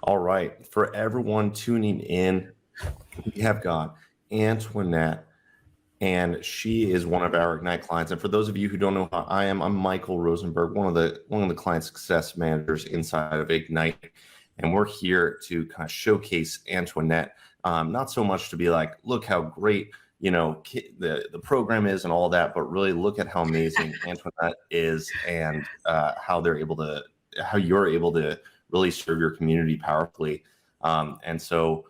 All right. For everyone tuning in, we have got Antoinette, and she is one of our Ignite clients. And for those of you who don't know who I am, I'm Michael Rosenberg, one of the client success managers inside of Ignite. And we're here to kind of showcase Antoinette, not so much to be like, look how great, the program is and all that, but really look at how amazing Antoinette is and how you're able to really serve your community powerfully. And so,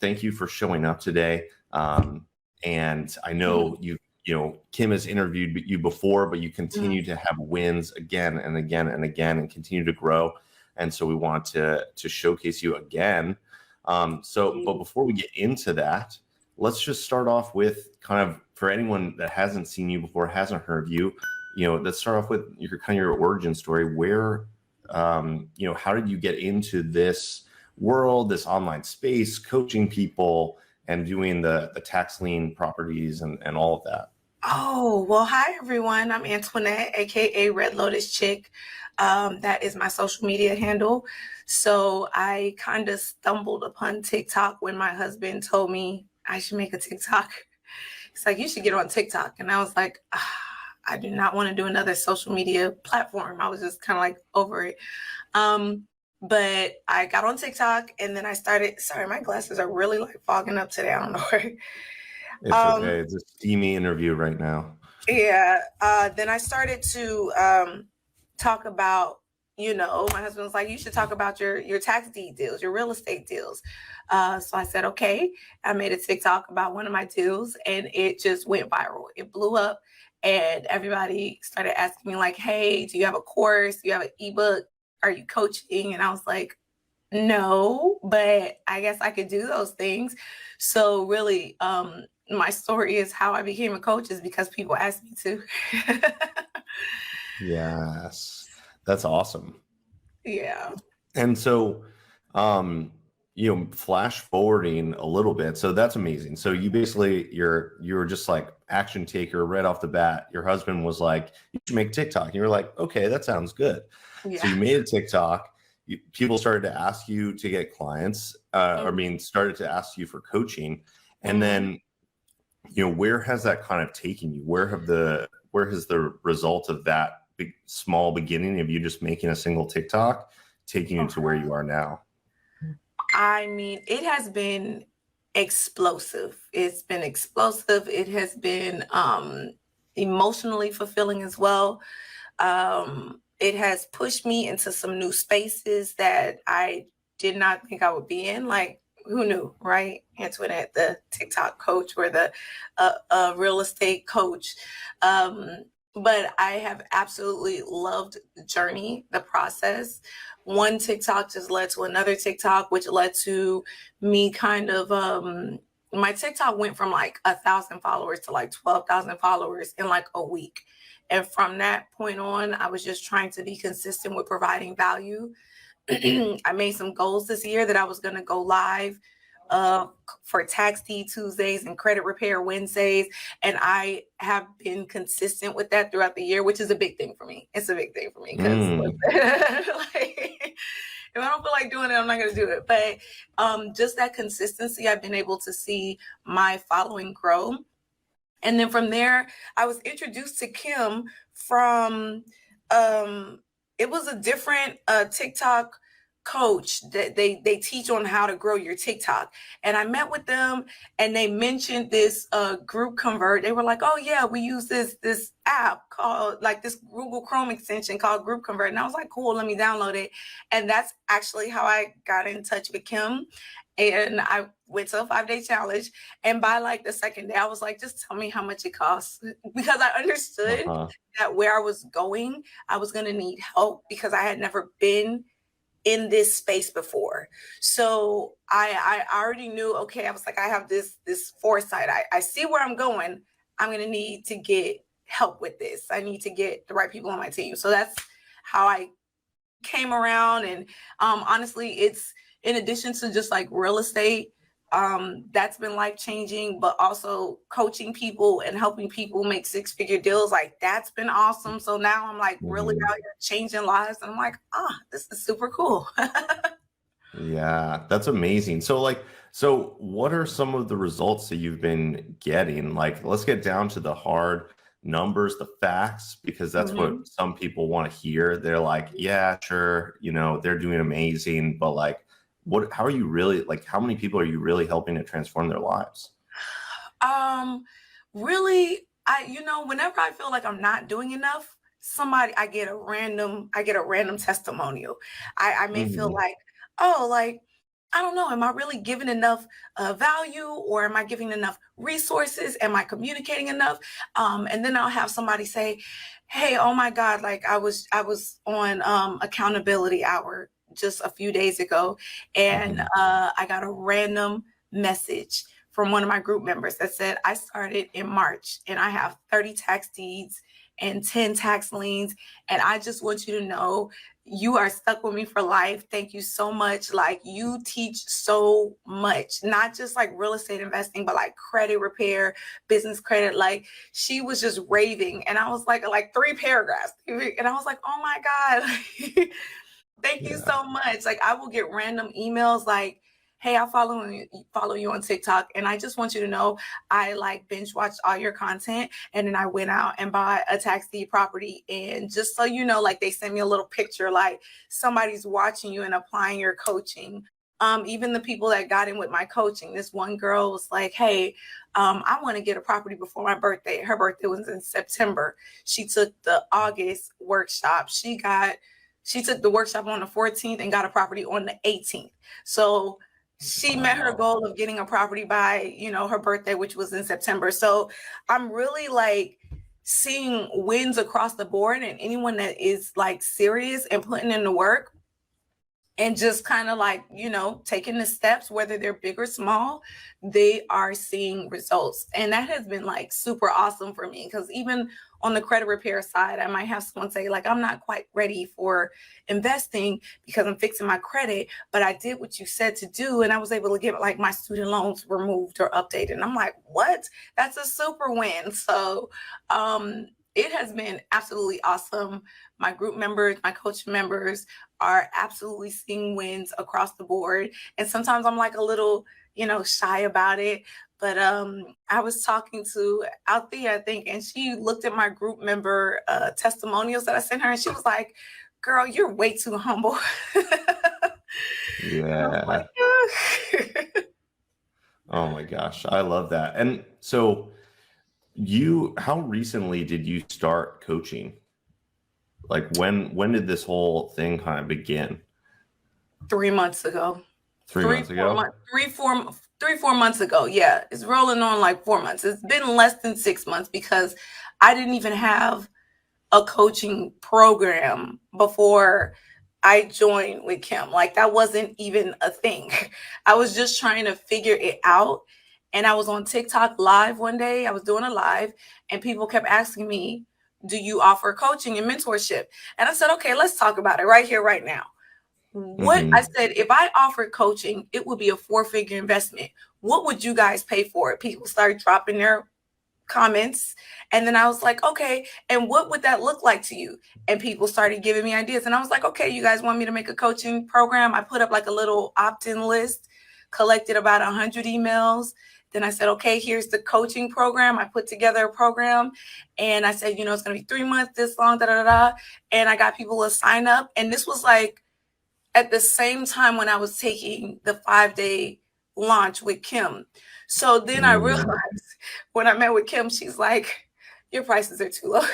thank you for showing up today. And I know Kim has interviewed you before, but you continue to have wins again and again and again and continue to grow. And so we want to showcase you again. But before we get into that, let's just start off with kind of, for anyone that hasn't seen you before, hasn't heard you, let's start off with your origin story. Where, how did you get into this world, this online space, coaching people and doing the tax lien properties and all of that? Oh, well, hi, everyone. I'm Antoinette, aka Red Lotus Chick. That is my social media handle. So I kind of stumbled upon TikTok when my husband told me I should make a TikTok. He's like, you should get on TikTok. And I was like, I do not want to do another social media platform. I was just kind of like over it. But I got on TikTok and then I started, sorry, my glasses are really like fogging up today. I don't know where. It's okay. It's a steamy interview right now. Yeah. Then I started to talk about, my husband was like, you should talk about your tax deed deals, your real estate deals. So I said, okay. I made a TikTok about one of my deals and it just went viral. It blew up and everybody started asking me like, hey, do you have a course? Do you have an ebook? Are you coaching? And I was like, no, but I guess I could do those things. So really, my story is how I became a coach is because people asked me to. Yes, that's awesome. Yeah. And so, flash forwarding a little bit. So that's amazing. So you basically, you were just like action taker right off the bat. Your husband was like, you should make TikTok. And you were like, okay, that sounds good. Yeah. So you made a TikTok. People started to ask you to get clients, started to ask you for coaching. And then, where has that kind of taken you? Where has the result of that small beginning of you just making a single TikTok taking you to where you are now? I mean, it has been explosive. It's been explosive. It has been emotionally fulfilling as well. It has pushed me into some new spaces that I did not think I would be in. Like, who knew, right? Antoinette, the TikTok coach or the real estate coach. But I have absolutely loved the journey, the process. One TikTok just led to another TikTok, which led to me kind of, my TikTok went from like 1,000 followers to like 12,000 followers in like a week. And from that point on, I was just trying to be consistent with providing value. I made some goals this year that I was going to go live for tax deed Tuesdays and credit repair Wednesdays. And I have been consistent with that throughout the year, which is a big thing for me. It's a big thing for me because if I don't feel like doing it, I'm not going to do it. But just that consistency, I've been able to see my following grow. And then from there, I was introduced to Kim from, it was a different TikTok coach that they teach on how to grow your TikTok. And I met with them and they mentioned this GroupConvert. They were like, oh yeah, we use this app called like this Google Chrome extension called GroupConvert. And I was like, cool, let me download it. And that's actually how I got in touch with Kim. And I went to a 5-day challenge. And by like the second day, I was like, just tell me how much it costs. Because I understood that where I was going, I was going to need help because I had never been in this space before. So I already knew, okay, I was like, I have this foresight. I see where I'm going. I'm going to need to get help with this. I need to get the right people on my team. So that's how I came around. And honestly, it's in addition to just like real estate, that's been life-changing, but also coaching people and helping people make 6-figure deals, like that's been awesome. So now I'm like really out here changing lives and I'm like, this is super cool. Yeah, that's amazing. So so what are some of the results that you've been getting? Like, let's get down to the hard numbers, the facts, because that's what Mhm. some people want to hear. They're like, yeah, sure, they're doing amazing, but like, how are you really, like, how many people are you really helping to transform their lives? Um, really, whenever I feel like I'm not doing enough, I get a random testimonial. I may feel Mhm. like, oh, like, I don't know, am I really giving enough value, or am I giving enough resources? Am I communicating enough? And then I'll have somebody say, hey, oh my God, like I was on accountability hour just a few days ago, and Mhm. I got a random message from one of my group members that said, I started in March and I have 30 tax deeds and 10 tax liens. And I just want you to know you are stuck with me for life. Thank you so much. Like, you teach so much, not just like real estate investing, but like credit repair, business credit. Like, she was just raving. And I was like 3 paragraphs. And I was like, oh my God. Thank you Yeah. so much. Like, I will get random emails like, "Hey, I follow you on TikTok, and I just want you to know I like binge watched all your content, and then I went out and bought a tax deed property. And just so you know, like, they sent me a little picture, like somebody's watching you and applying your coaching." Even the people that got in with my coaching, this one girl was like, "Hey, I want to get a property before my birthday." Her birthday was in September. She took the August workshop. She took the workshop on the 14th and got a property on the 18th. So she met her Wow. goal of getting a property by, her birthday, which was in September. So I'm really like seeing wins across the board, and anyone that is like serious and putting in the work and just kind of like, taking the steps, whether they're big or small, they are seeing results. And that has been like super awesome for me, because even on the credit repair side, I might have someone say, like, I'm not quite ready for investing because I'm fixing my credit, but I did what you said to do. And I was able to get like my student loans removed or updated. And I'm like, what? That's a super win. So, it has been absolutely awesome. My group members, my coach members, are absolutely seeing wins across the board. And sometimes I'm like a little, shy about it. But I was talking to Althea, I think, and she looked at my group member testimonials that I sent her, and she was like, "Girl, you're way too humble." And I was Yeah. like, "Yeah." Oh my gosh, I love that. And so how recently did you start coaching? Like, when did this whole thing kind of begin? 3 months ago. Three Three, months four ago? months, 3, 4 months ago. Yeah, it's rolling on like 4 months. It's been less than 6 months because I didn't even have a coaching program before I joined with Kim. Like, that wasn't even a thing. I was just trying to figure it out. And I was on TikTok live one day. I was doing a live, and people kept asking me, "Do you offer coaching and mentorship?" And I said, "Okay, let's talk about it right here, right now." What I Hmm. said, if I offered coaching, it would be a 4-figure investment. What would you guys pay for it? People started dropping their comments. And then I was like, okay, and what would that look like to you? And people started giving me ideas. And I was like, okay, you guys want me to make a coaching program? I put up like a little opt-in list, collected about 100 emails. Then I said, okay, here's the coaching program. I put together a program, and I said, it's going to be 3 months, this long, da da da. And I got people to sign up. And this was like at the same time when I was taking the 5-day launch with Kim. So then I realized, Mm. when I met with Kim, she's like, your prices are too low.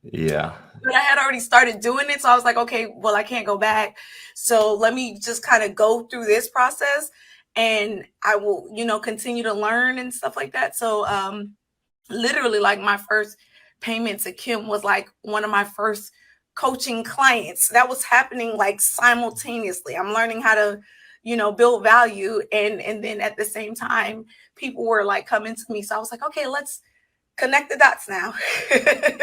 Yeah. But I had already started doing it. So I was like, okay, well, I can't go back. So let me just kind of go through this process, and I will, continue to learn and stuff like that. So literally, like, my first payment to Kim was like one of my first coaching clients. That was happening like simultaneously. I'm learning how to, build value, and then at the same time, people were like coming to me. So I was like, okay, let's connect the dots now.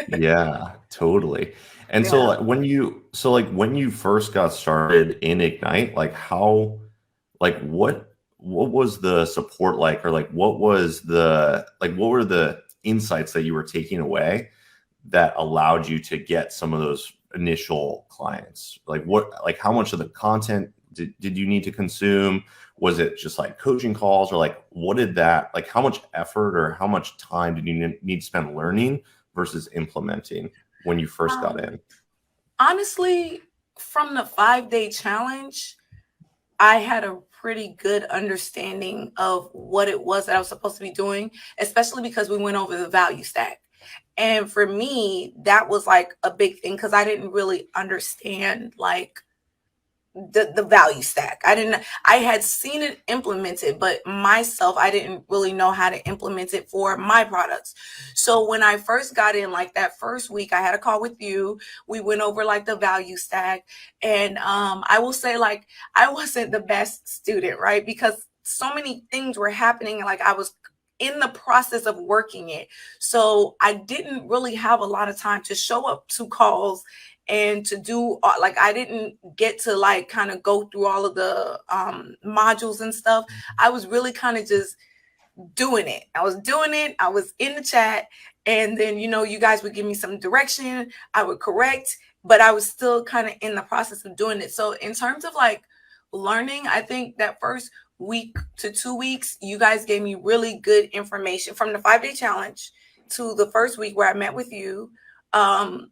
Yeah, totally. And so Yeah. when you first got started in Ignite, what was the support like, or like what were the insights that you were taking away that allowed you to get some of those initial clients? Like how much of the content Did you need to consume? Was it just like coaching calls, or like what did that, like how much effort or how much time did you need to spend learning versus implementing when you first got in? Honestly, from the 5-day challenge, I had a pretty good understanding of what it was that I was supposed to be doing, especially because we went over the value stack. And for me, that was like a big thing because I didn't really understand like the value stack. I had seen it implemented, but myself, I didn't really know how to implement it for my products. So when I first got in, like that first week, I had a call with you. We went over like the value stack. And I will say, like, I wasn't the best student, right? Because so many things were happening. Like I was in the process of working it. So I didn't really have a lot of time to show up to calls and to do like I didn't get to like kind of go through all of the modules and stuff. I was really kind of just doing it. I was doing it. I was in the chat, and then you guys would give me some direction. I would correct, but I was still kind of in the process of doing it. So in terms of like learning, I think that first week to 2 weeks, you guys gave me really good information from the 5-day challenge to the first week where I met with you. I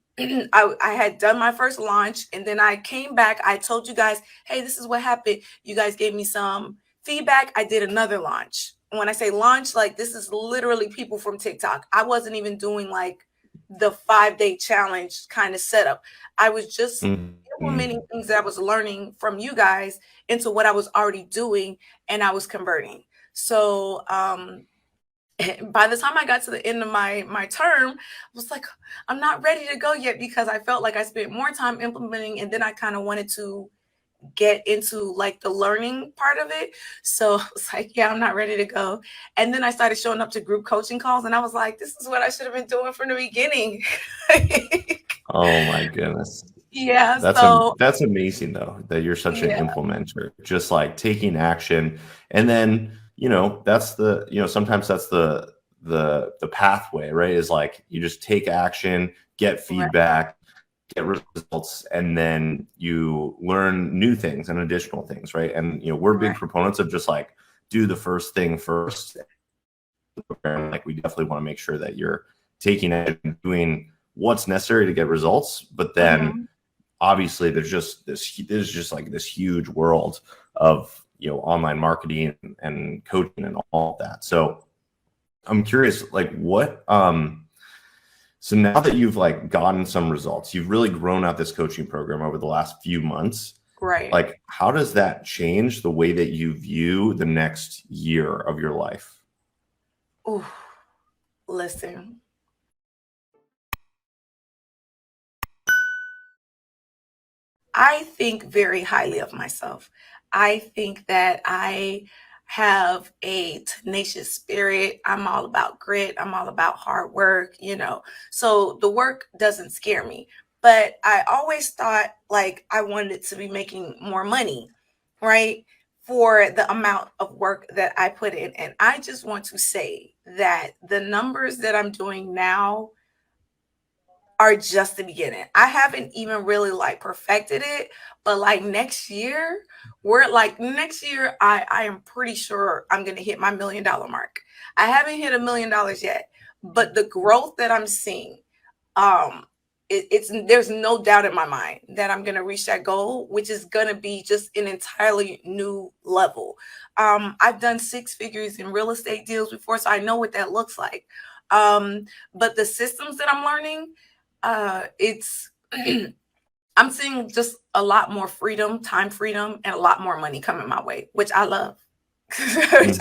had done my first launch, and then I came back. I told you guys, hey, this is what happened. You guys gave me some feedback. I did another launch. And when I say launch, like this is literally people from TikTok. I wasn't even doing like the 5-day challenge kind of setup. I was just implementing things that I was learning from you guys into what I was already doing, and I was converting. So by the time I got to the end of my term, I was like, I'm not ready to go yet, because I felt like I spent more time implementing, and then I kind of wanted to get into like the learning part of it. So I was like, yeah, I'm not ready to go. And then I started showing up to group coaching calls, and I was like, this is what I should have been doing from the beginning. Oh my goodness. Yeah. That's amazing though, that you're such an implementer, just like taking action. And then, that's sometimes that's the pathway, right? Is like you just take action, get feedback, get results, and then you learn new things and additional things, right? And we're big proponents of just like do the first thing first. Like we definitely want to make sure that you're taking it and doing what's necessary to get results, but then obviously there's just this huge world of online marketing and coaching and all of that. So I'm curious, like what so now that you've like gotten some results, you've really grown out this coaching program over the last few months, right? Like how does that change the way that you view the next year of your life? Oh, listen, I think very highly of myself. I think that I have a tenacious spirit. I'm all about grit. I'm all about hard work, So the work doesn't scare me. But I always thought like I wanted to be making more money, right? For the amount of work that I put in. And I just want to say that the numbers that I'm doing now are just the beginning. I haven't even really like perfected it, but like next year, I am pretty sure I'm gonna hit my $1 million mark. I haven't hit $1 million yet, but the growth that I'm seeing, there's no doubt in my mind that I'm gonna reach that goal, which is gonna be just an entirely new level. I've done 6 figures in real estate deals before, so I know what that looks like. But the systems that I'm learning, it's I'm seeing just a lot more freedom, time freedom, and a lot more money coming my way, which I love. Because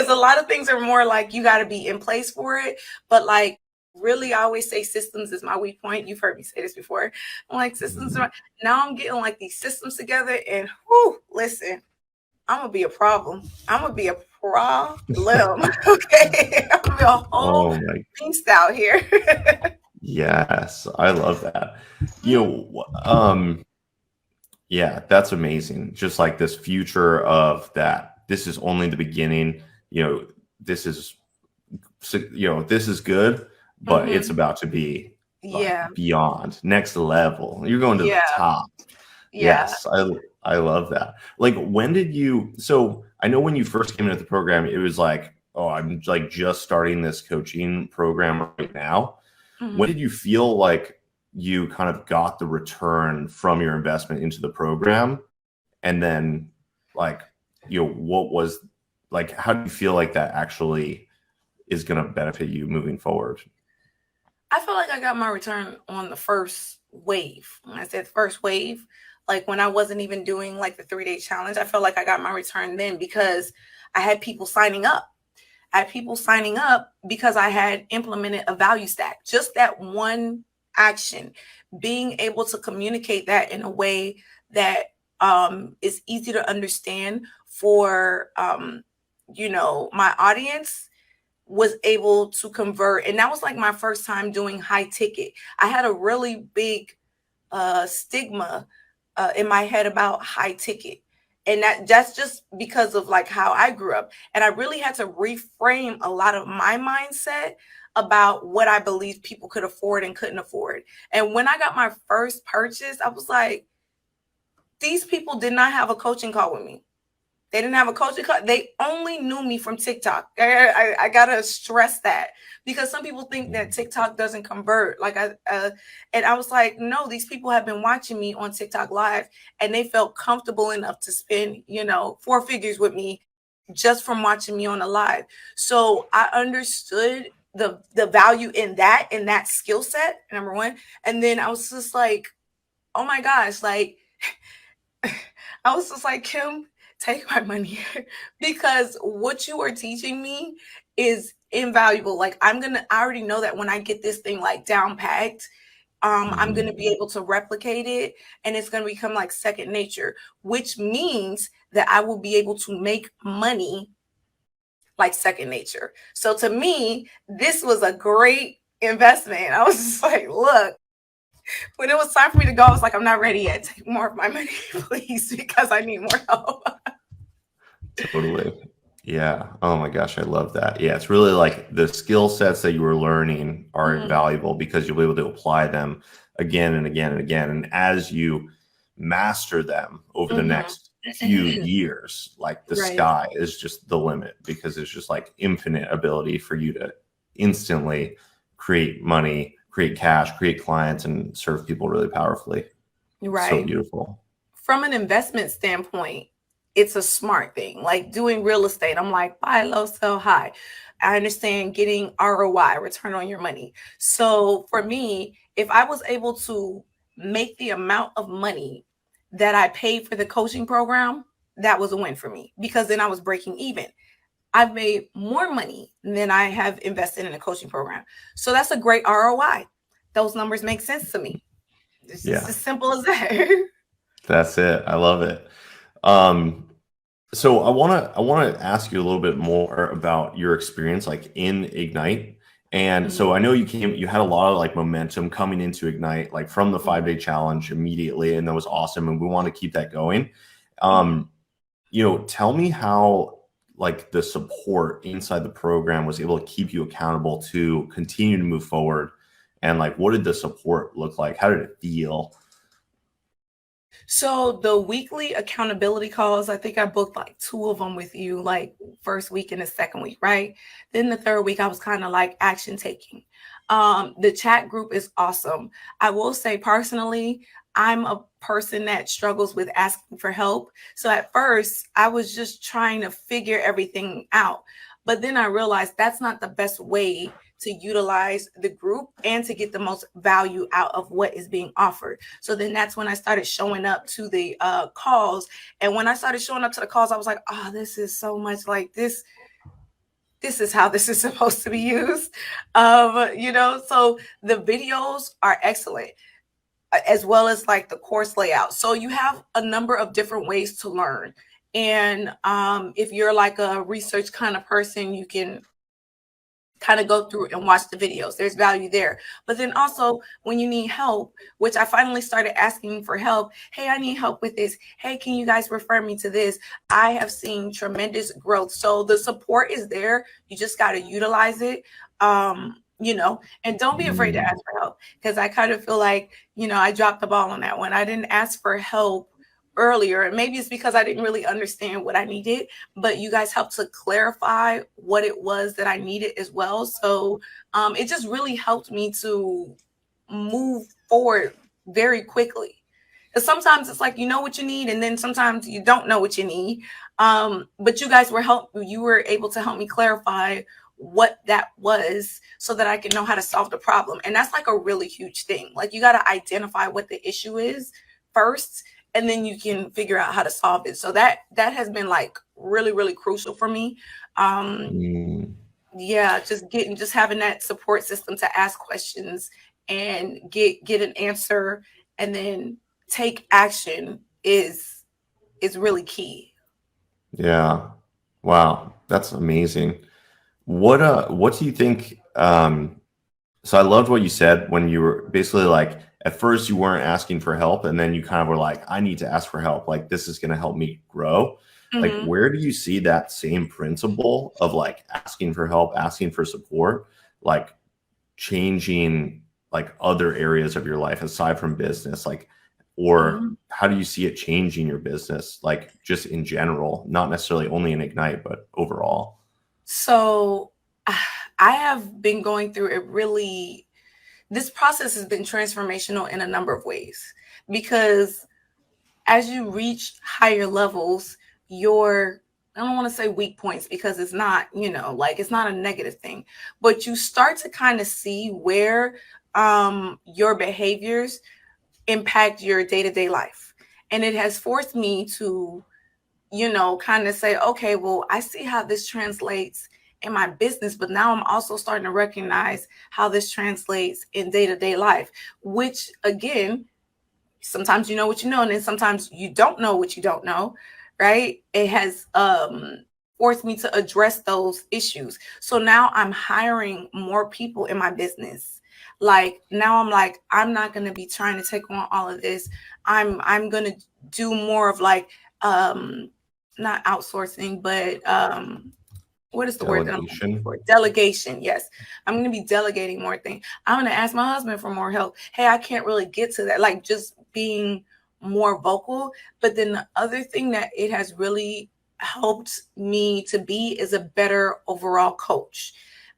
a lot of things are more like you got to be in place for it. But like, really, I always say systems is my weak point. You've heard me say this before. I'm like, systems are, now I'm getting like these systems together, and listen, I'm gonna be a problem. I'm gonna be a problem. Okay, I'm gonna be a whole beast out here. Yes, I love that. Yeah, that's amazing. Just like this future of that, this is only the beginning. This is good, but it's about to be beyond next level. You're going to the top. Yeah. Yes, I love that. Like, when did you, so I know when you first came into the program, it was like, oh, I'm like just starting this coaching program right now. When Mhm. did you feel like you kind of got the return from your investment into the program? And then, like, what was, like, how do you feel like that actually is going to benefit you moving forward? I feel like I got my return on the first wave. When I said first wave, like when I wasn't even doing like the 3-day challenge, I felt like I got my return then because I had people signing up. I had people signing up because I had implemented a value stack. Just that one action, being able to communicate that in a way that is easy to understand for my audience was able to convert. And that was like my first time doing high ticket. I had a really big stigma in my head about high ticket. And that's just because of like how I grew up. And I really had to reframe a lot of my mindset about what I believed people could afford and couldn't afford. And when I got my first purchase, I was like, these people did not have a coaching call with me. They didn't have a coaching call. They only knew me from TikTok. I gotta stress that because some people think that TikTok doesn't convert. And I was like, no, these people have been watching me on TikTok Live, and they felt comfortable enough to spend, 4 figures with me just from watching me on a live. So I understood the value in that skill set, number one. And then I was just like, oh my gosh, like I was just like, Kim, take my money because what you are teaching me is invaluable. Like I already know that when I get this thing like down packed, I'm Mhm. gonna be able to replicate it and it's gonna become like second nature, which means that I will be able to make money like second nature. So to me, this was a great investment. I was just like, look, when it was time for me to go, I was like, I'm not ready yet. Take more of my money, please, because I need more help. Totally. Yeah. Oh my gosh, I love that. Yeah, it's really like the skill sets that you were learning are Mhm. invaluable because you'll be able to apply them again and again and again. And as you master them over the Mhm. next few years, like the Right. sky is just the limit because it's just like infinite ability for you to instantly create money, create cash, create clients, and serve people really powerfully. So Right. beautiful. From an investment standpoint, it's a smart thing. Like doing real estate, I'm like, buy low, sell high. I understand getting ROI, return on your money. So for me, if I was able to make the amount of money that I paid for the coaching program, that was a win for me because then I was breaking even. I've made more money than I have invested in a coaching program. So that's a great ROI. Those numbers make sense to me. It's just Yeah. as simple as that. That's it. I love it. Um, so I wanna ask you a little bit more about your experience like in Ignite. And Mhm, so I know you had a lot of like momentum coming into Ignite, like from the mhm, 5-day challenge immediately, and that was awesome. And we want to keep that going. mhm. Um, tell me how like the support inside the program was able to keep you accountable to continue to move forward. And like what did the support look like? How did it feel? So the weekly accountability calls, I think I booked like 2 of them with you, like first week and the second week, right? Then the third week I was kind of like action taking. The chat group is awesome. I will say personally, I'm a person that struggles with asking for help. So at first, I was just trying to figure everything out. But then I realized that's not the best way to utilize the group and to get the most value out of what is being offered. So then that's when I started showing up to the calls. And when I started showing up to the calls, I was like, oh, this is so much like this. This is how this is supposed to be used. So the videos are excellent as well as like the course layout. So you have a number of different ways to learn. And if you're like a research kind of person, you can kind of go through and watch the videos. There's value there. But then also when you need help, which I finally started asking for help. Hey, I need help with this. Hey, can you guys refer me to this? I have seen tremendous growth. So the support is there. You just got to utilize it. And don't be afraid to ask for help because I kind of feel like, I dropped the ball on that one. I didn't ask for help earlier, and maybe it's because I didn't really understand what I needed, but you guys helped to clarify what it was that I needed as well. So it just really helped me to move forward very quickly. Because sometimes it's like you know what you need, and then sometimes you don't know what you need. But you guys you were able to help me clarify what that was so that I can know how to solve the problem. And that's like a really huge thing. Like you got to identify what the issue is first, and then you can figure out how to solve it. So that has been like really, really crucial for me. Yeah, just having that support system to ask questions and get an answer and then take action is really key. Yeah. Wow. That's amazing. What do you think? So I loved what you said when you were basically like, at first you weren't asking for help, and then you kind of were like, I need to ask for help. Like, this is going to help me grow. Like, Mhm. where do you see that same principle of like asking for help, asking for support, like changing like other areas of your life aside from business? Like, or Mhm. how do you see it changing your business, like just in general, not necessarily only in Ignite, but overall? So I have been going through this process has been transformational in a number of ways because as you reach higher levels, your I don't want to say weak points because it's not, like it's not a negative thing, but you start to kind of see where your behaviors impact your day-to-day life. And it has forced me to, kind of say, okay, well, I see how this translates in my business, but now I'm also starting to recognize how this translates in day-to-day life, which again, sometimes you know what you know, and then sometimes you don't know what you don't know, right? It has forced me to address those issues. So now I'm hiring more people in my business. Like now I'm like, I'm not going to be trying to take on all of this. I'm going to do more of like not outsourcing, but what is the word that I'm looking Delegation. for? Delegation. Yes. I'm going to be delegating more things. I'm going to ask my husband for more help. Hey, I can't really get to that. Like just being more vocal. But then the other thing that it has really helped me to be is a better overall coach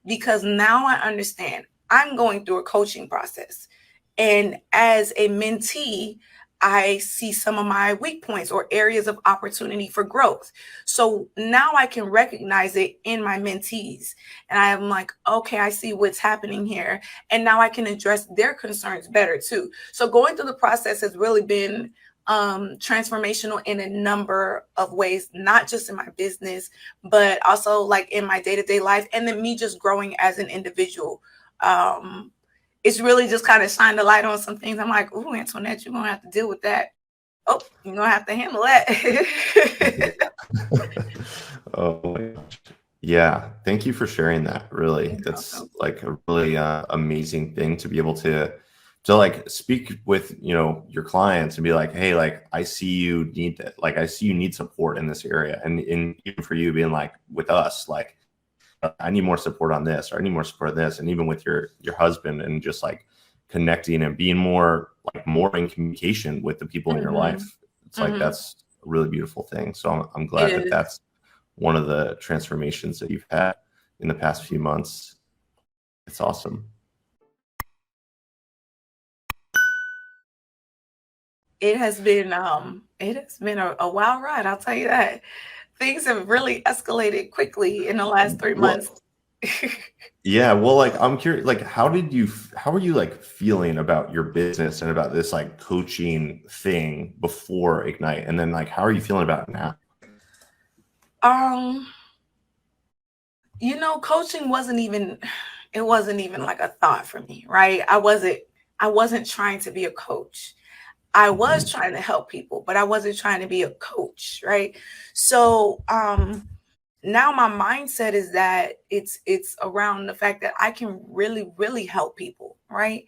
because now I understand I'm going through a coaching process. And as a mentee, I see some of my weak points or areas of opportunity for growth. So now I can recognize it in my mentees. And I'm like, okay, I see what's happening here. And now I can address their concerns better too. So going through the process has really been transformational in a number of ways, not just in my business, but also like in my day-to-day life. And then me just growing as an individual. It's really just kind of shined the light on some things. I'm like, ooh, Antoinette, you're gonna have to deal with that. Oh, you're gonna have to handle that. Oh my gosh. Yeah. Thank you for sharing that. Really. You're That's welcome. like a really amazing thing to be able to like speak with, your clients and be like, hey, like I see you need that. Like I see you need support in this area. And even for you being like with us, like I need more support on this, or I need more support on this. And even with your husband and just like connecting and being more in communication with the people in your Mhm, life. It's like, mhm. that's a really beautiful thing. So I'm It glad that is. that's one of the transformations that you've had in the past few months. It's awesome. It has been a wild ride, I'll tell you that. Things have really escalated quickly in the last 3 months. Well, yeah, well, like I'm curious, like how were you like feeling about your business and about this like coaching thing before Ignite? And then like how are you feeling about it now? Um, coaching it wasn't even like a thought for me, right? I wasn't trying to be a coach. I was Mhm. trying to help people, but I wasn't trying to be a coach, right? So, now my mindset is that it's around the fact that I can really really help people, right?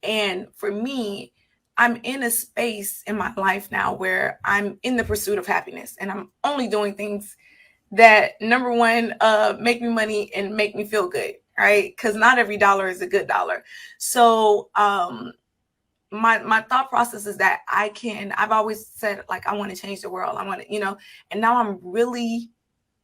And for me, I'm in a space in my life now where I'm in the pursuit of happiness and I'm only doing things that number one make me money and make me feel good, right? Because not every dollar is a good dollar. So my thought process is that I've always said, like, I want to change the world. I want to, and now I'm really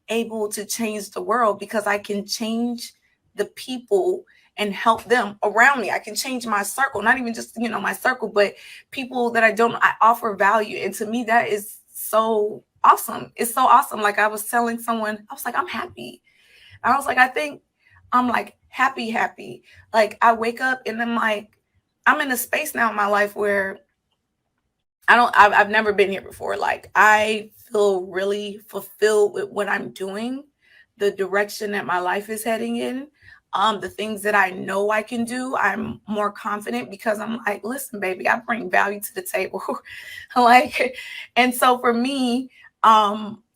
able to change the world because I can change the people and help them around me. I can change my circle, not even just, my circle, but people that I offer value. And to me, that is so awesome. It's so awesome. Like, I was telling someone, I was like, I'm happy. I was like, I think I'm like happy. Like, I wake up and I'm like, I'm in a space now in my life where I've never been here before. Like, I feel really fulfilled with what I'm doing, the direction that my life is heading in, the things that I know I can do. I'm more confident because I'm like, listen, baby, I bring value to the table. Like, and so for me,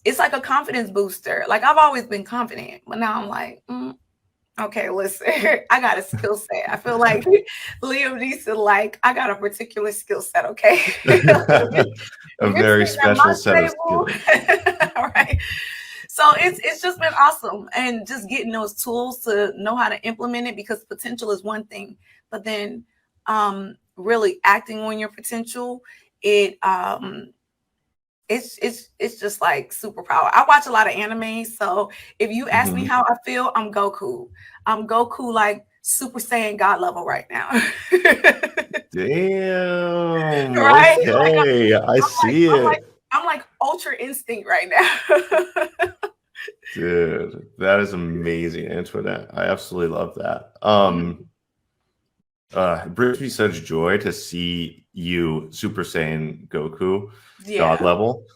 it's like a confidence booster. Like, I've always been confident, but now I'm like, okay, listen, I got a skill set. I feel like Liam Neeson, like, I got a particular skill set, okay? A very special set of skills. All right. So it's just been awesome. And just getting those tools to know how to implement it, because potential is one thing, but then really acting on your potential, it's just like superpower. I watch a lot of anime, so if you ask me how I feel, I'm Goku. I'm Goku, like Super Saiyan God level right now. Damn. Right? Okay, Like, I see it. I'm like Ultra Instinct right now. Dude, that is amazing, Antoinette. I absolutely love that. It brings me such joy to see you Super Saiyan Goku, God level.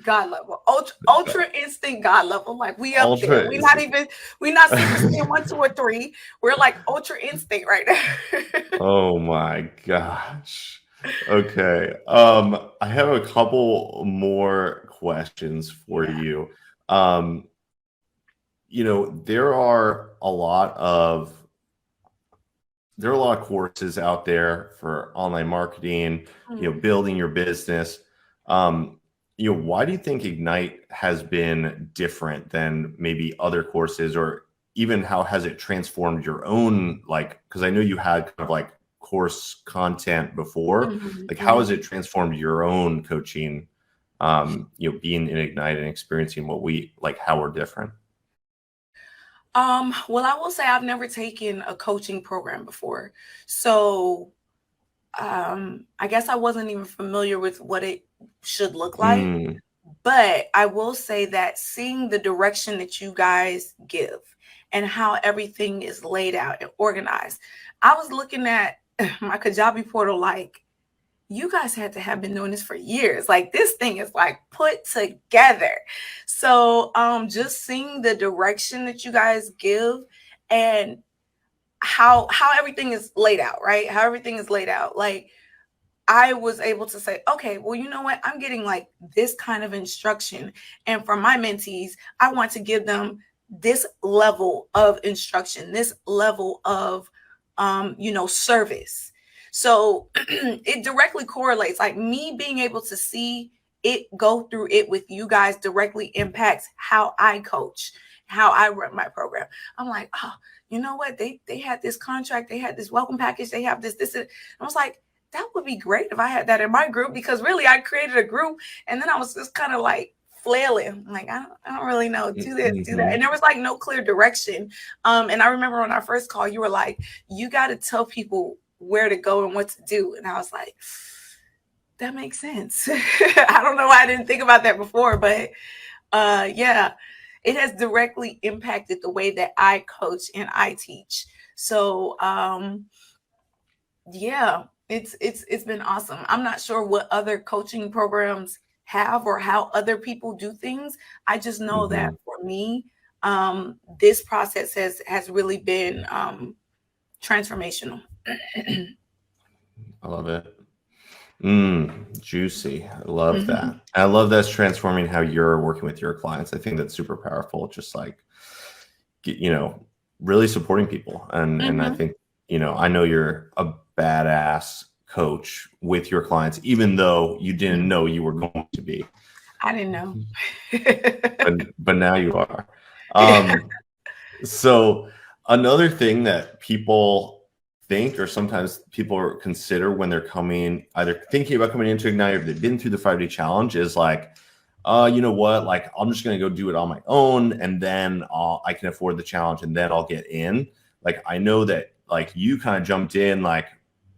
God level, ultra instinct, God level. Like, we up Ultra there. We're not Super Saiyan 1, 2, or 3. We're like Ultra Instinct right now. Oh my gosh. Okay. I have a couple more questions for you. There are a lot of courses out there for online marketing, building your business. Why do you think Ignite has been different than maybe other courses, or even how has it transformed your own, like, because I know you had kind of like course content before, like how has it transformed your own coaching, being in Ignite and experiencing how we're different? Well, I will say I've never taken a coaching program before. So I guess I wasn't even familiar with what it should look like. But I will say that seeing the direction that you guys give and how everything is laid out and organized, I was looking at my Kajabi portal like, you guys had to have been doing this for years. Like, this thing is like put together. So just seeing the direction that you guys give and how everything is laid out, right? How everything is laid out. Like, I was able to say, okay, well, you know what? I'm getting like this kind of instruction. And for my mentees, I want to give them this level of instruction, this level of, service. So it directly correlates. Like, me being able to see it go through it with you guys directly impacts how I coach, how I run my program. I'm like, oh, you know what? They had this contract, they had this welcome package, they have this. And I was like, that would be great if I had that in my group, because really I created a group and then I was just kind of like flailing. Like, I don't really know, do that. And there was like no clear direction. And I remember on our first call, you were like, you got to tell people where to go and what to do. And I was like, that makes sense. I don't know why I didn't think about that before, but yeah, it has directly impacted the way that I coach and I teach. So yeah, it's been awesome. I'm not sure what other coaching programs have or how other people do things. I just know that for me, this process has really been transformational. I love it. Juicy. I love that. I love that's transforming how you're working with your clients. I think that's super powerful. Just like, really supporting people. And I think, I know you're a badass coach with your clients, even though you didn't know you were going to be. I didn't know. but now you are. So another thing that people think, or sometimes people consider when they're either thinking about coming into Ignite or they've been through the 5-day challenge, is like, you know what, like I'm just going to go do it on my own, and then I can afford the challenge, and then I'll get in. Like, I know that like you kind of jumped in like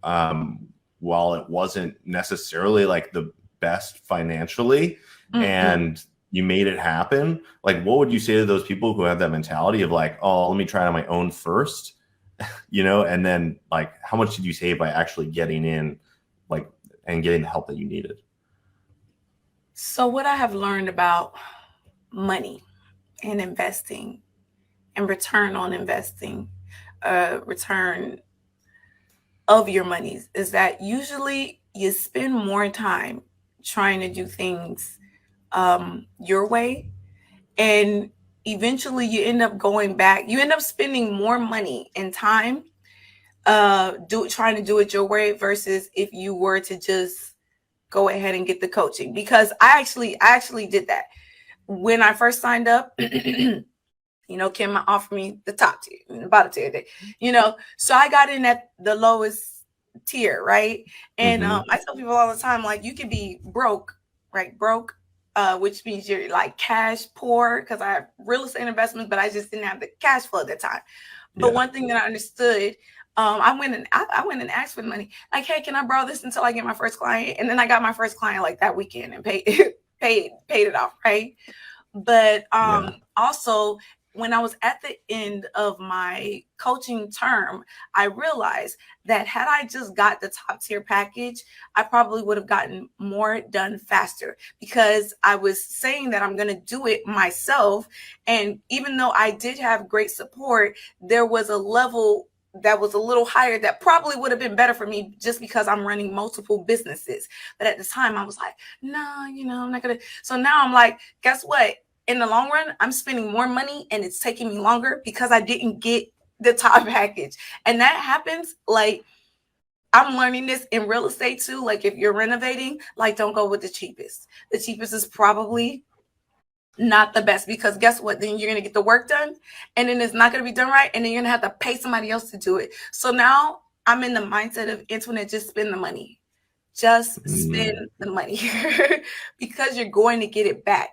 while it wasn't necessarily like the best financially, and you made it happen. Like, what would you say to those people who have that mentality of like, oh, let me try it on my own first, you know, and then like, how much did you save by actually getting in, like, and getting the help that you needed? So what I have learned about money and investing and return on investing, return of your monies, is that usually you spend more time trying to do things your way, and eventually you end up going back. You end up spending more money and time trying to do it your way versus if you were to just go ahead and get the coaching. Because I actually did that when I first signed up. You know, Kim offered me the top tier, the bottom tier, you know, so I got in at the lowest tier, right? And I tell people all the time, like, you can be broke, right? Broke, which means you're like cash poor, because I have real estate investments, but I just didn't have the cash flow at that time. But one thing that I understood, I went and asked for the money. Like, hey, can I borrow this until I get my first client? And then I got my first client like that weekend and paid it off, right? But also, when I was at the end of my coaching term, I realized that had I just got the top tier package, I probably would have gotten more done faster, because I was saying that I'm going to do it myself. And even though I did have great support, there was a level that was a little higher that probably would have been better for me, just because I'm running multiple businesses. But at the time I was like, no, you know, I'm not going to. So now I'm like, guess what? In the long run, I'm spending more money and it's taking me longer because I didn't get the top package. And that happens. Like, I'm learning this in real estate too. Like, if you're renovating, like, don't go with the cheapest. The cheapest is probably not the best, because guess what? Then you're going to get the work done, and then it's not going to be done right. And then you're going to have to pay somebody else to do it. So now I'm in the mindset of, Antoinette, just spend the money. Just spend the money because you're going to get it back.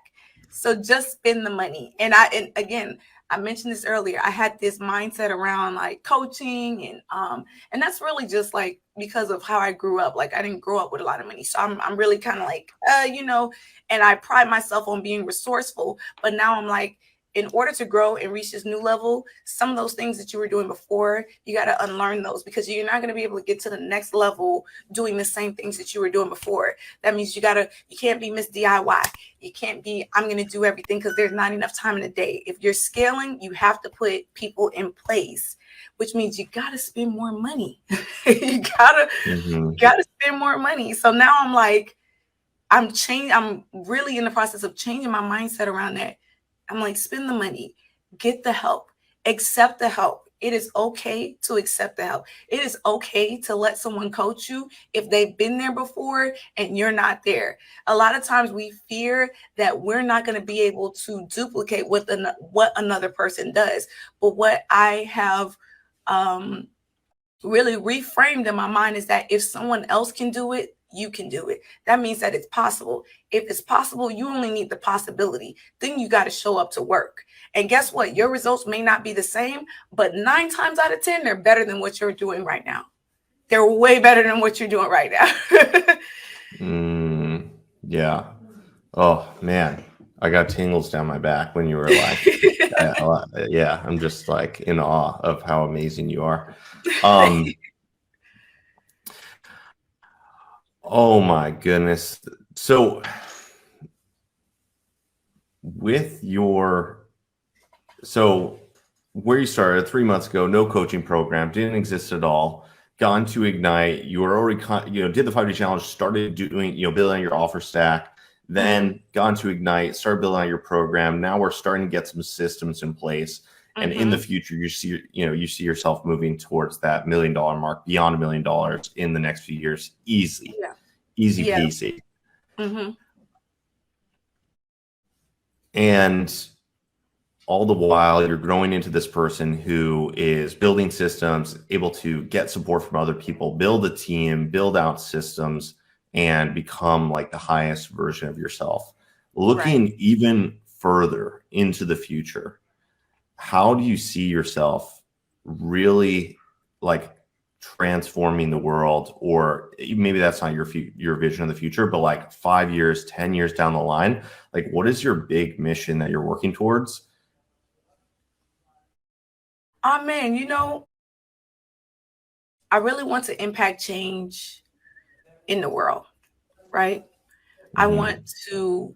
So just spend the money. And again, I mentioned this earlier. I had this mindset around like coaching, and that's really just like because of how I grew up. Like, I didn't grow up with a lot of money, so I'm really kind of like, you know. And I pride myself on being resourceful. But now I'm like, in order to grow and reach this new level, some of those things that you were doing before, you got to unlearn those, because you're not going to be able to get to the next level doing the same things that you were doing before. That means you can't be Miss DIY. You can't be, I'm going to do everything, because there's not enough time in the day. If you're scaling, you have to put people in place, which means you got to spend more money. You gotta spend more money. So now I'm like, I'm really in the process of changing my mindset around that. I'm like, spend the money, get the help, accept the help. It is okay to accept the help. It is okay to let someone coach you if they've been there before and you're not there. A lot of times we fear that we're not going to be able to duplicate what another person does. But what I have really reframed in my mind is that if someone else can do it, you can do it. That means that it's possible. If it's possible, you only need the possibility. Then you got to show up to work. And guess what? Your results may not be the same, but 9 times out of 10, they're better than what you're doing right now. They're way better than what you're doing right now. Yeah. Oh, man. I got tingles down my back when you were like, yeah, I'm just like in awe of how amazing you are. Oh my goodness. So where you started 3 months ago, no coaching program, didn't exist at all, gone to Ignite, you were already, did the 5-day challenge, started doing, building your offer stack, then gone to Ignite, started building out your program. Now we're starting to get some systems in place. And in the future, you see yourself moving towards that $1 million mark, beyond $1 million in the next few years, easy peasy. And all the while you're growing into this person who is building systems, able to get support from other people, build a team, build out systems, and become like the highest version of yourself. Looking even further into the future, how do you see yourself really like transforming the world? Or maybe that's not your vision of the future, but like 5 years, 10 years down the line, like what is your big mission that you're working towards? Oh man, you know, I really want to impact change in the world, right? I want to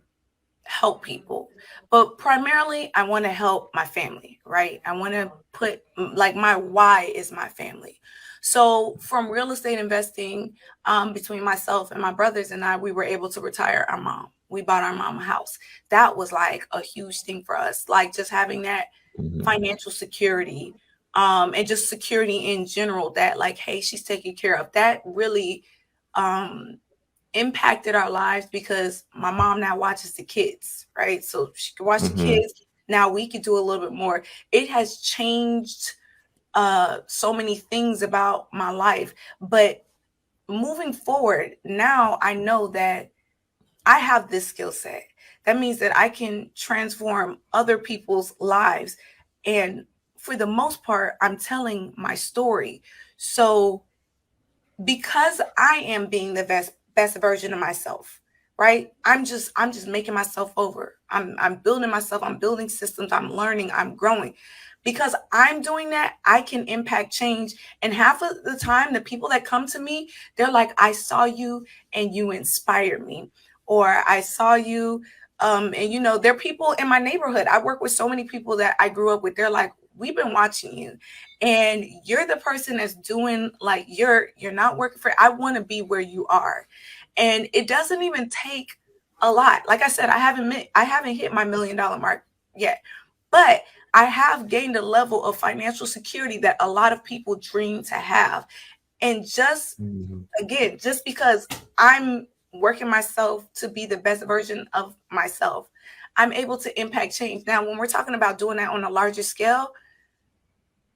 help people, but primarily I want to help my family, right? I want to put like my why is my family. So from real estate investing, between myself and my brothers and I, we were able to retire our mom. We bought our mom a house. That was like a huge thing for us, like just having that financial security, and just security in general, that like, hey, she's taken care of. That really um, impacted our lives because my mom now watches the kids, right? So she can watch the kids. Now we could do a little bit more. It has changed so many things about my life. But moving forward, now I know that I have this skill set. That means that I can transform other people's lives. And for the most part, I'm telling my story. So because I am being the best version of myself, right? I'm just making myself over. I'm building myself, I'm building systems, I'm learning, I'm growing. Because I'm doing that, I can impact change. And half of the time, the people that come to me, they're like, I saw you and you inspired me. Or I saw you, and you know, there are people in my neighborhood. I work with so many people that I grew up with. They're like, we've been watching you and you're the person that's doing like you're not working for, I want to be where you are. And it doesn't even take a lot. Like I said, I haven't hit my $1 million mark yet, but I have gained a level of financial security that a lot of people dream to have. And just again, just because I'm working myself to be the best version of myself, I'm able to impact change. Now when we're talking about doing that on a larger scale,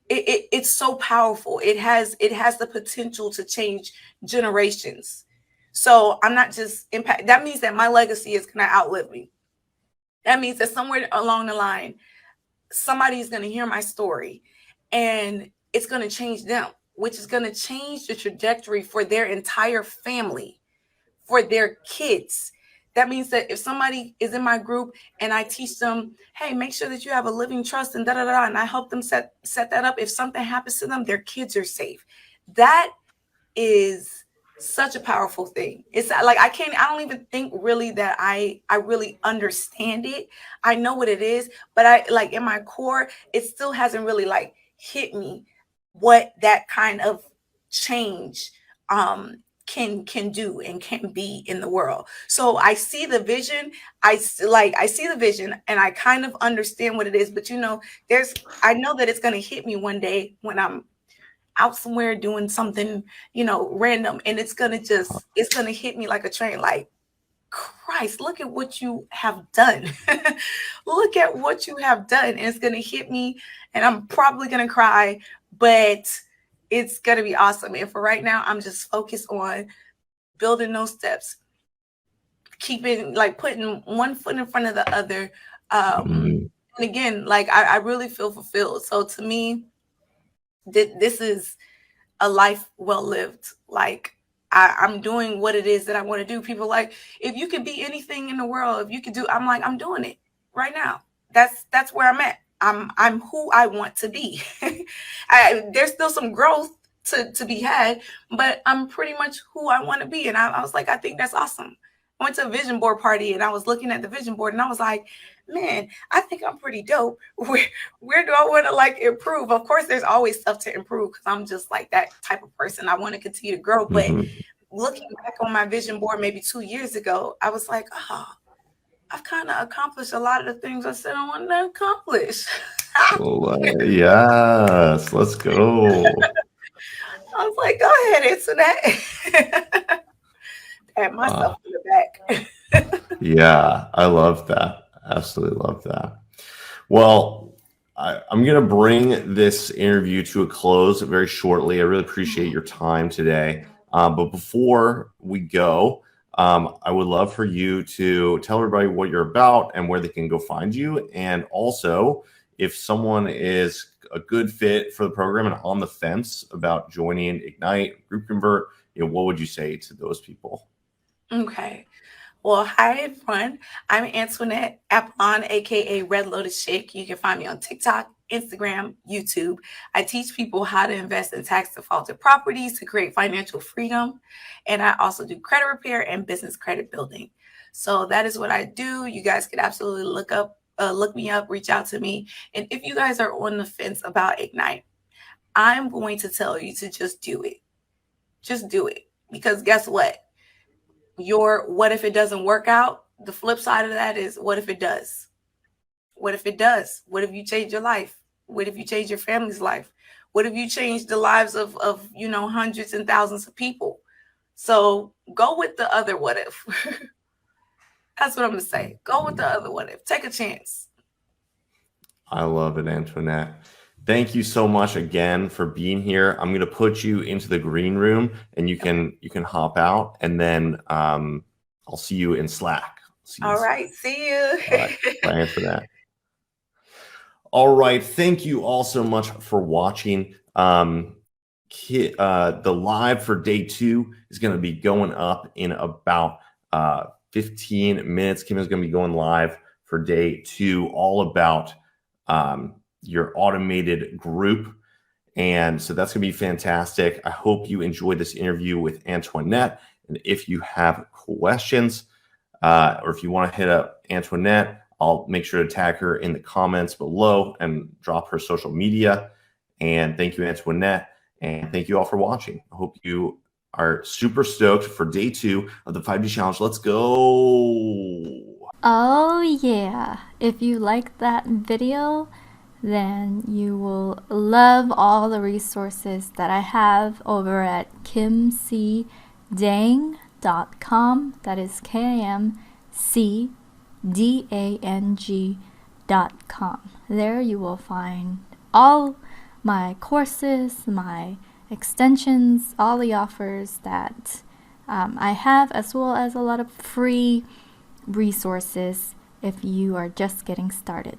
it's so powerful. It has the potential to change generations. So I'm not just impact. That means that my legacy is going to outlive me. That means that somewhere along the line, somebody is going to hear my story and it's going to change them, which is going to change the trajectory for their entire family, for their kids. That means that if somebody is in my group and I teach them, hey, make sure that you have a living trust and da da da, and I help them set that up. If something happens to them, their kids are safe. That is such a powerful thing. It's like I don't even think really that I really understand it. I know what it is, but I like in my core, it still hasn't really like hit me what that kind of change can do and can be in the world. So I see the vision. I see the vision and I kind of understand what it is, but you know, I know that it's going to hit me one day when I'm out somewhere doing something, you know, random, and it's going to hit me like a train, like, Christ, look at what you have done. Look at what you have done. And it's going to hit me and I'm probably going to cry, but it's going to be awesome. And for right now, I'm just focused on building those steps, keeping like putting one foot in front of the other. And again, like I really feel fulfilled. So to me, this is a life well lived. Like I'm doing what it is that I want to do. People like, if you could be anything in the world, if you could do, I'm like, I'm doing it right now. That's where I'm at. I'm who I want to be. There's still some growth to be had, but I'm pretty much who I want to be. And I was like, I think that's awesome. I went to a vision board party and I was looking at the vision board and I was like, man, I think I'm pretty dope. Where do I want to like improve? Of course, there's always stuff to improve because I'm just like that type of person. I want to continue to grow. But looking back on my vision board maybe 2 years ago, I was like, oh, I've kind of accomplished a lot of the things I said I wanted to accomplish. Yes, let's go. I was like, go ahead, answer that. Pat myself in the back. Yeah, I love that. Absolutely love that. Well, I'm going to bring this interview to a close very shortly. I really appreciate your time today. But before we go, I would love for you to tell everybody what you're about and where they can go find you. And also, if someone is a good fit for the program and on the fence about joining Ignite, GroupConvert, what would you say to those people? Okay. Well, hi everyone. I'm Antoinette Apollon, aka Red Lotus Shake. You can find me on TikTok, Instagram, YouTube. I teach people how to invest in tax defaulted properties to create financial freedom. And I also do credit repair and business credit building. So that is what I do. You guys can absolutely look me up, reach out to me. And if you guys are on the fence about Ignite, I'm going to tell you to just do it. Just do it. Because guess what? What if it doesn't work out? The flip side of that is, what if it does? What if it does? What if you change your life? What if you change your family's life? What if you change the lives of hundreds and thousands of people? So go with the other what if. That's what I'm gonna say. Go with the other what if. Take a chance. I love it, Antoinette. Thank you so much again for being here. I'm going to put you into the green room, and you can hop out, and then I'll see you in Slack. All right, see you. All right, bye, Antoinette. All right, thank you all so much for watching. The live for day 2 is going to be going up in about 15 minutes. Kim is going to be going live for day 2, all about your automated group. And so that's going to be fantastic. I hope you enjoyed this interview with Antoinette. And if you have questions or if you want to hit up Antoinette, I'll make sure to tag her in the comments below and drop her social media. And thank you, Antoinette. And thank you all for watching. I hope you are super stoked for day 2 of the 5D challenge. Let's go. Oh yeah. If you like that video, then you will love all the resources that I have over at kimcdang.com. That is KIMCDANG.com. There you will find all my courses, my extensions, all the offers that I have, as well as a lot of free resources if you are just getting started.